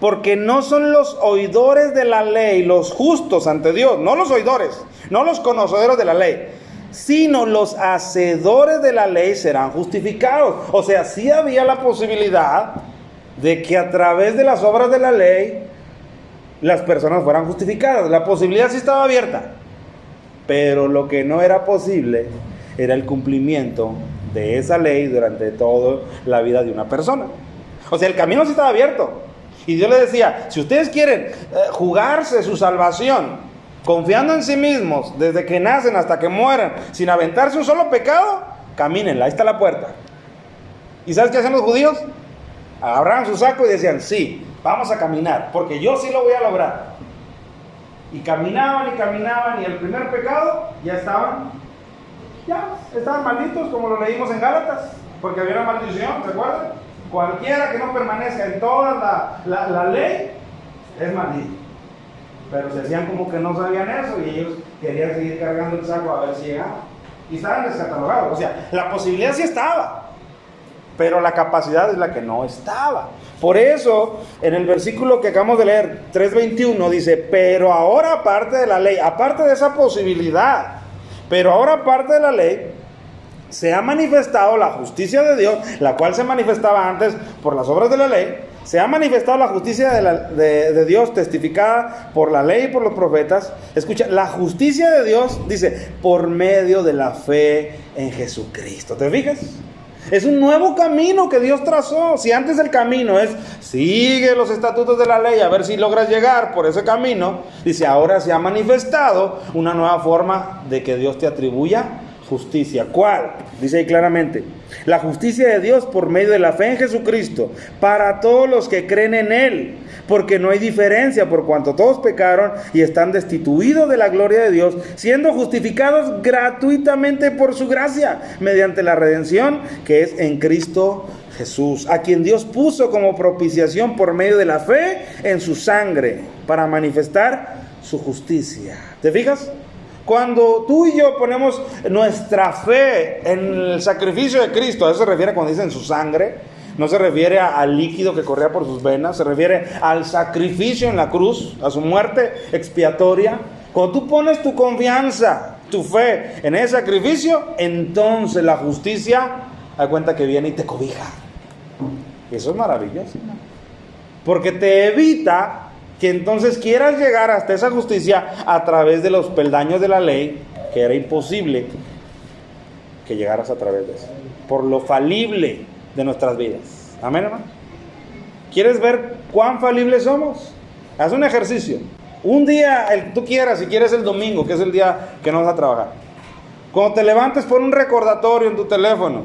Porque no son los oidores de la ley los justos ante Dios, no los oidores, no los conocedores de la ley, sino los hacedores de la ley serán justificados. O sea, sí había la posibilidad de que a través de las obras de la ley las personas fueran justificadas. La posibilidad sí estaba abierta, pero lo que no era posible era el cumplimiento de esa ley durante toda la vida de una persona. O sea, el camino sí estaba abierto, y Dios le decía: si ustedes quieren jugarse su salvación confiando en sí mismos desde que nacen hasta que mueran, sin aventarse un solo pecado, camínenla, ahí está la puerta. ¿Y sabes qué hacían los judíos? Agarraban su saco y decían: sí, vamos a caminar, porque yo sí lo voy a lograr. Y caminaban, y el primer pecado ya estaban malditos, como lo leímos en Gálatas, porque había una maldición, ¿recuerdan? Cualquiera que no permanezca en toda la ley es maldito. Pero se hacían como que no sabían eso, y ellos querían seguir cargando el saco a ver si llegaban. Y estaban descatalogados. O sea, la posibilidad sí estaba, pero la capacidad es la que no estaba. Por eso, en el versículo que acabamos de leer, 3:21, dice: pero ahora aparte de la ley, aparte de esa posibilidad, pero ahora aparte de la ley, se ha manifestado la justicia de Dios, la cual se manifestaba antes por las obras de la ley. Se ha manifestado la justicia de Dios, testificada por la ley y por los profetas. Escucha, la justicia de Dios, dice, por medio de la fe en Jesucristo. ¿Te fijas? Es un nuevo camino que Dios trazó. Si antes el camino es: sigue los estatutos de la ley a ver si logras llegar por ese camino, dice, ahora se ha manifestado una nueva forma de que Dios te atribuya justicia. ¿Cuál? Dice ahí claramente: la justicia de Dios por medio de la fe en Jesucristo, para todos los que creen en Él, porque no hay diferencia, por cuanto todos pecaron y están destituidos de la gloria de Dios, siendo justificados gratuitamente por su gracia, mediante la redención que es en Cristo Jesús, a quien Dios puso como propiciación por medio de la fe en su sangre, para manifestar su justicia. ¿Te fijas? Cuando tú y yo ponemos nuestra fe en el sacrificio de Cristo, a eso se refiere cuando dice en su sangre, no se refiere al líquido que corría por sus venas, se refiere al sacrificio en la cruz, a su muerte expiatoria. Cuando tú pones tu confianza, tu fe en ese sacrificio, entonces la justicia, da cuenta que viene y te cobija. Eso es maravilloso, porque te evita que entonces quieras llegar hasta esa justicia a través de los peldaños de la ley, que era imposible que llegaras a través de eso, por lo falible de nuestras vidas. Amén, hermano. ¿Quieres ver cuán falibles somos? Haz un ejercicio. Un día, tú quieras, si quieres el domingo, que es el día que no vas a trabajar. Cuando te levantes, pon un recordatorio en tu teléfono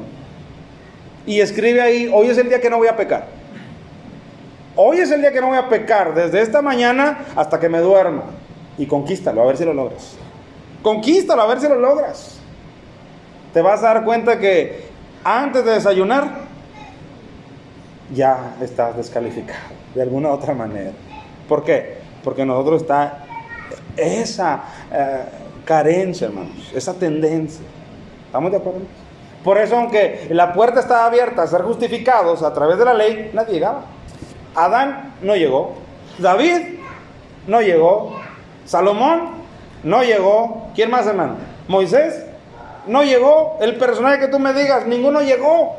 y escribe ahí: hoy es el día que no voy a pecar. Hoy es el día que no voy a pecar, desde esta mañana hasta que me duerma. Y conquístalo, a ver si lo logras. Conquístalo, a ver si lo logras. Te vas a dar cuenta que antes de desayunar ya estás descalificado, de alguna u otra manera. ¿Por qué? Porque en nosotros está esa carencia, hermanos, esa tendencia. ¿Estamos de acuerdo? Por eso, aunque la puerta estaba abierta a ser justificados a través de la ley, nadie llegaba. Adán no llegó, David no llegó, Salomón no llegó. ¿Quién más, hermano? Moisés no llegó. El personaje que tú me digas, ninguno llegó.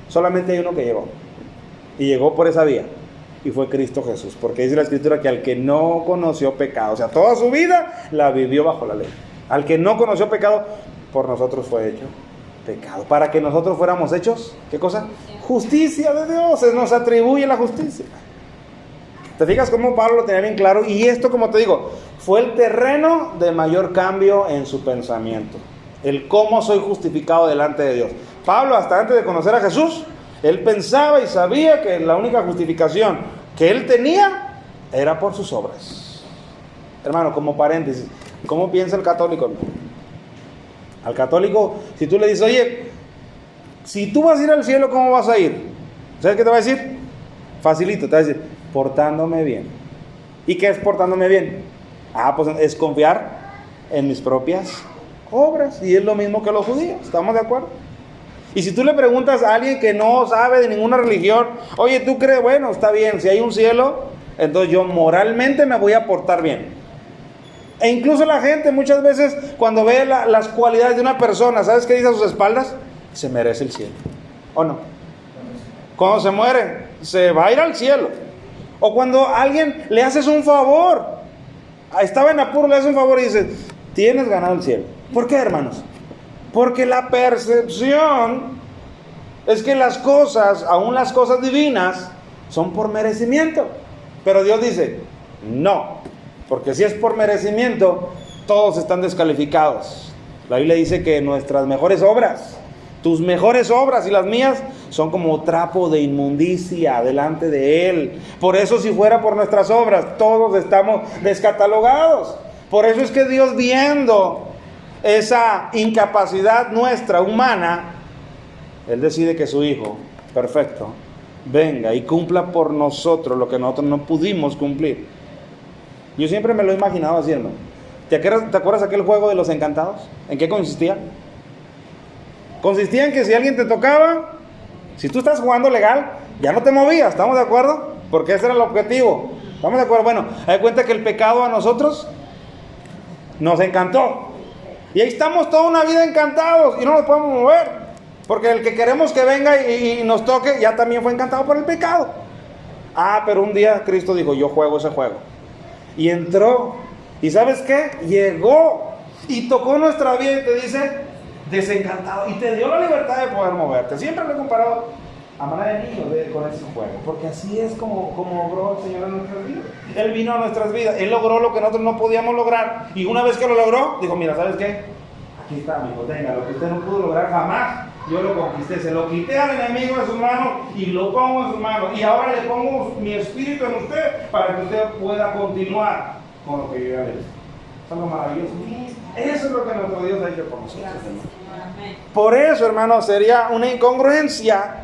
Solamente hay uno que llegó, y llegó por esa vía, y fue Cristo Jesús, porque dice la Escritura que al que no conoció pecado, o sea, toda su vida la vivió bajo la ley. Al que no conoció pecado, por nosotros fue hecho pecado, para que nosotros fuéramos hechos, ¿qué cosa? Justicia de Dios. Se nos atribuye la justicia. ¿Te fijas cómo Pablo lo tenía bien claro? Y esto, como te digo, fue el terreno de mayor cambio en su pensamiento, el cómo soy justificado delante de Dios. Pablo, hasta antes de conocer a Jesús, él pensaba y sabía que la única justificación que él tenía era por sus obras. Hermano, como paréntesis, ¿cómo piensa el católico? Al católico, si tú le dices: oye, si tú vas a ir al cielo, ¿cómo vas a ir? ¿Sabes qué te va a decir? Facilito, te va a decir: portándome bien. ¿Y qué es portándome bien? Pues es confiar en mis propias obras. Y es lo mismo que los judíos, ¿estamos de acuerdo? Y si tú le preguntas a alguien que no sabe de ninguna religión: oye, ¿tú crees? Bueno, está bien, si hay un cielo, entonces yo moralmente me voy a portar bien. E incluso la gente muchas veces cuando ve las cualidades de una persona, ¿sabes qué dice a sus espaldas? Se merece el cielo. ¿O no? Cuando se muere, se va a ir al cielo. O cuando a alguien le haces un favor, estaba en apuro, le haces un favor y dices, tienes ganado el cielo. ¿Por qué, hermanos? Porque la percepción es que las cosas, aún las cosas divinas, son por merecimiento. Pero Dios dice, no, porque si es por merecimiento, todos están descalificados. La Biblia dice que nuestras mejores obras, tus mejores obras y las mías, son como trapo de inmundicia delante de Él. Por eso, si fuera por nuestras obras, todos estamos descatalogados. Por eso es que Dios, viendo esa incapacidad nuestra, humana, Él decide que su Hijo, perfecto, venga y cumpla por nosotros lo que nosotros no pudimos cumplir. Yo siempre me lo he imaginado así, hermano. ¿Te acuerdas aquel juego de los encantados? ¿En qué consistía? Consistía en que si alguien te tocaba, si tú estás jugando legal, ya no te movías, ¿estamos de acuerdo? Porque ese era el objetivo. ¿Estamos de acuerdo? Bueno, hay cuenta que el pecado a nosotros nos encantó. Y ahí estamos toda una vida encantados y no nos podemos mover. Porque el que queremos que venga y nos toque, ya también fue encantado por el pecado. Pero un día Cristo dijo, yo juego ese juego. Y entró. ¿Y sabes qué? Llegó y tocó nuestra vida y te dice, desencantado. Y te dio la libertad de poder moverte. Siempre lo he comparado a manera de niño con ese juego. Porque así es como obró el Señor en nuestras vidas. Él vino a nuestras vidas. Él logró lo que nosotros no podíamos lograr. Y una vez que lo logró, dijo, mira, ¿sabes qué? Aquí está, amigo, tenga, lo que usted no pudo lograr jamás, yo lo conquisté, se lo quité al enemigo de sus manos y lo pongo en sus manos. Y ahora le pongo mi espíritu en usted para que usted pueda continuar con lo que yo ya le hice. Eso es lo maravilloso. Eso es lo que nuestro Dios ha hecho por nosotros. Por eso, hermano, sería una incongruencia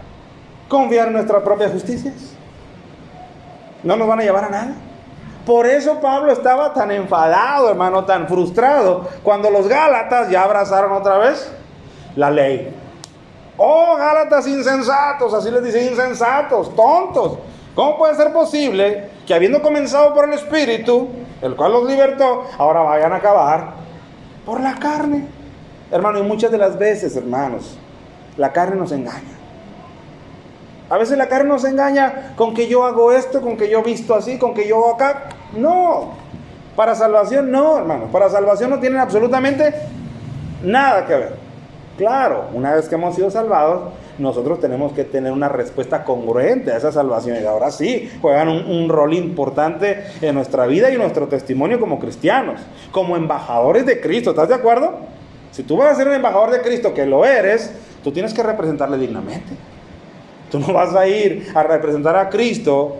confiar en nuestras propias justicias. No nos van a llevar a nada. Por eso Pablo estaba tan enfadado, hermano, tan frustrado, cuando los Gálatas ya abrazaron otra vez la ley. Oh, Gálatas insensatos, así les dice, insensatos, tontos. ¿Cómo puede ser posible que habiendo comenzado por el Espíritu, el cual los libertó, ahora vayan a acabar por la carne? Hermano, y muchas de las veces, hermanos, la carne nos engaña. A veces la carne nos engaña con que yo hago esto, con que yo visto así, con que yo hago acá. No, para salvación no, hermano. Para salvación no tienen absolutamente nada que ver. Claro, una vez que hemos sido salvados, nosotros tenemos que tener una respuesta congruente a esa salvación. Y ahora sí, juegan un rol importante en nuestra vida y en nuestro testimonio como cristianos, como embajadores de Cristo. ¿Estás de acuerdo? Si tú vas a ser un embajador de Cristo, que lo eres, tú tienes que representarle dignamente. Tú no vas a ir a representar a Cristo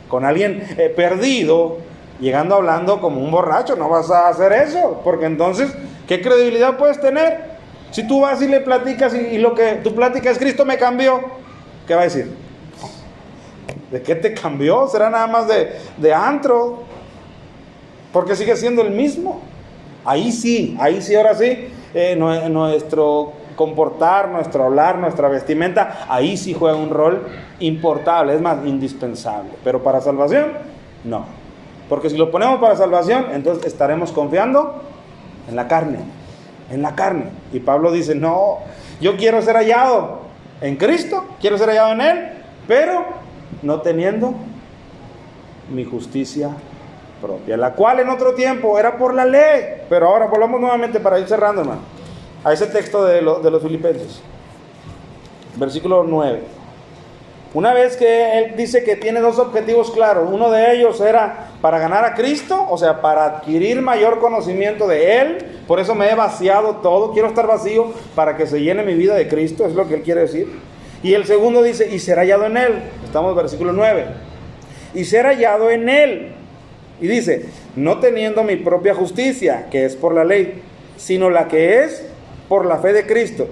con alguien perdido, llegando hablando como un borracho. No vas a hacer eso, porque entonces, ¿qué credibilidad puedes tener? Si tú vas y le platicas y lo que tu plática es Cristo me cambió, ¿qué va a decir? ¿De qué te cambió? ¿Será nada más de antro? Porque sigue siendo el mismo. Ahí sí, ahora sí, nuestro comportar, nuestro hablar, nuestra vestimenta, ahí sí juega un rol importable, es más, indispensable. Pero para salvación, no. Porque si lo ponemos para salvación, entonces estaremos confiando en la carne. En la carne. Y Pablo dice, no, yo quiero ser hallado en Cristo, quiero ser hallado en Él, pero no teniendo mi justicia propia, la cual en otro tiempo era por la ley. Pero ahora volvamos nuevamente para ir cerrando, hermano, a ese texto de los Filipenses, versículo 9. Una vez que él dice que tiene dos objetivos claros, uno de ellos era para ganar a Cristo, o sea, para adquirir mayor conocimiento de Él, por eso me he vaciado todo, quiero estar vacío para que se llene mi vida de Cristo, es lo que él quiere decir. Y el segundo dice, y ser hallado en Él, estamos en versículo 9, y ser hallado en Él, y dice, no teniendo mi propia justicia, que es por la ley, sino la que es por la fe de Cristo.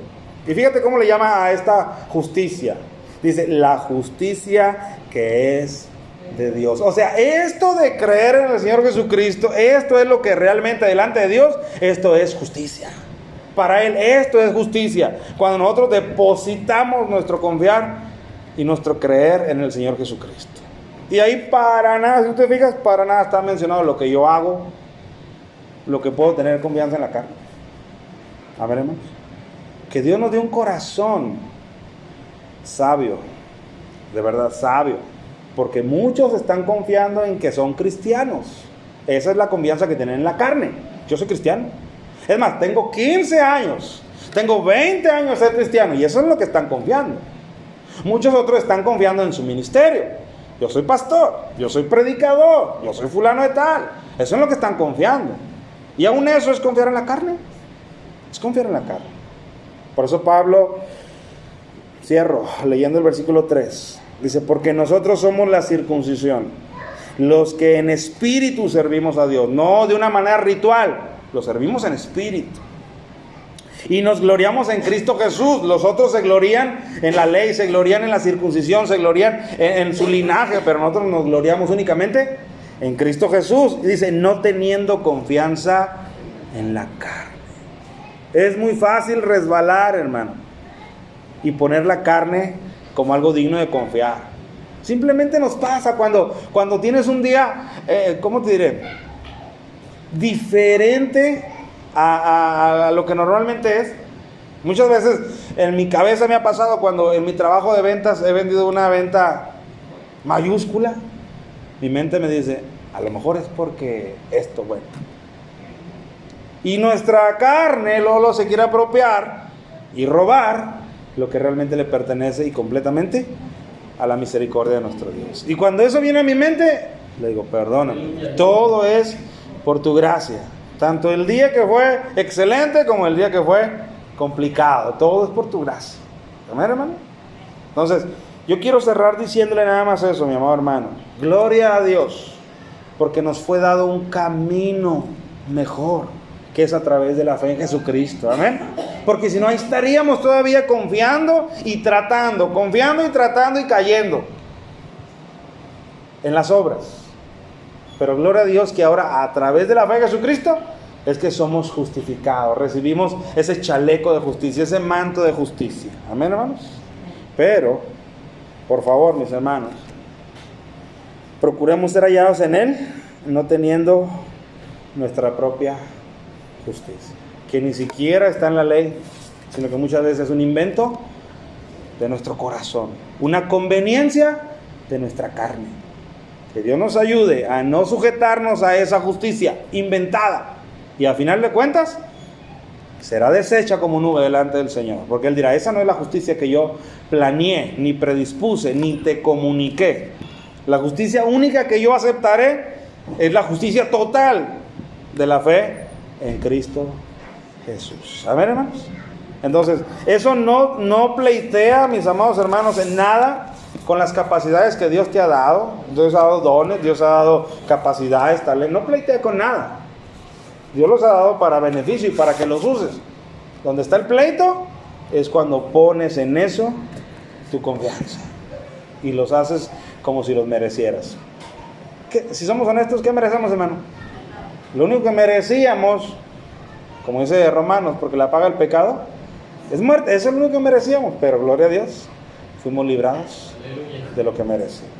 Y fíjate cómo le llama a esta justicia. Dice, la justicia que es de Dios. O sea, esto de creer en el Señor Jesucristo, esto es lo que realmente delante de Dios, esto es justicia. Para Él esto es justicia. Cuando nosotros depositamos nuestro confiar y nuestro creer en el Señor Jesucristo. Y ahí para nada, si tú te fijas, para nada está mencionado lo que yo hago, lo que puedo tener confianza en la carne. A ver, hermanos, que Dios nos dio un corazón sabio, de verdad sabio, porque muchos están confiando en que son cristianos. Esa es la confianza que tienen en la carne. Yo soy cristiano. Es más, tengo 15 años, tengo 20 años de ser cristiano, y eso es lo que están confiando. Muchos otros están confiando en su ministerio. Yo soy pastor, yo soy predicador, yo soy fulano de tal. Eso es lo que están confiando. Y aún eso es confiar en la carne. Es confiar en la carne. Por eso Pablo, cierro leyendo el versículo 3. Dice, porque nosotros somos la circuncisión, los que en espíritu servimos a Dios, no de una manera ritual, lo servimos en espíritu. Y nos gloriamos en Cristo Jesús. Los otros se glorían en la ley, se glorían en la circuncisión, se glorían en su linaje, pero nosotros nos gloriamos únicamente en Cristo Jesús. Y dice, no teniendo confianza en la carne. Es muy fácil resbalar, hermano, y poner la carne como algo digno de confiar. Simplemente nos pasa cuando tienes un día, ¿cómo te diré? Diferente a lo que normalmente es. Muchas veces en mi cabeza me ha pasado cuando en mi trabajo de ventas he vendido una venta mayúscula. Mi mente me dice, a lo mejor es porque esto, bueno. Y nuestra carne luego se quiere apropiar y robar lo que realmente le pertenece y completamente a la misericordia de nuestro Dios. Y cuando eso viene a mi mente, le digo, perdóname, todo es por tu gracia. Tanto el día que fue excelente como el día que fue complicado. Todo es por tu gracia. ¿Amén, hermano? Entonces, yo quiero cerrar diciéndole nada más eso, mi amado hermano. Gloria a Dios, porque nos fue dado un camino mejor, que es a través de la fe en Jesucristo. Amén. Porque si no, ahí estaríamos todavía confiando y tratando y cayendo en las obras. Pero gloria a Dios que ahora a través de la fe en Jesucristo es que somos justificados. Recibimos ese chaleco de justicia, ese manto de justicia. Amén, hermanos. Pero, por favor, mis hermanos, procuremos ser hallados en Él, no teniendo nuestra propia justicia, que ni siquiera está en la ley, sino que muchas veces es un invento de nuestro corazón, una conveniencia de nuestra carne. Que Dios nos ayude a no sujetarnos a esa justicia inventada, y a final de cuentas será deshecha como nube delante del Señor, porque Él dirá, esa no es la justicia que yo planeé, ni predispuse, ni te comuniqué. La justicia única que yo aceptaré es la justicia total de la fe en Cristo Jesús. ¿Amén, hermanos? Entonces, eso no pleitea, mis amados hermanos, en nada con las capacidades que Dios te ha dado. Dios ha dado dones, Dios ha dado capacidades, tal. No pleitea con nada. Dios los ha dado para beneficio y para que los uses. Donde está el pleito es cuando pones en eso tu confianza y los haces como si los merecieras. Si somos honestos, ¿qué merecemos, hermano? Lo único que merecíamos, como dice Romanos, porque la paga el pecado, es muerte. Eso es lo único que merecíamos, pero gloria a Dios, fuimos librados de lo que merecíamos.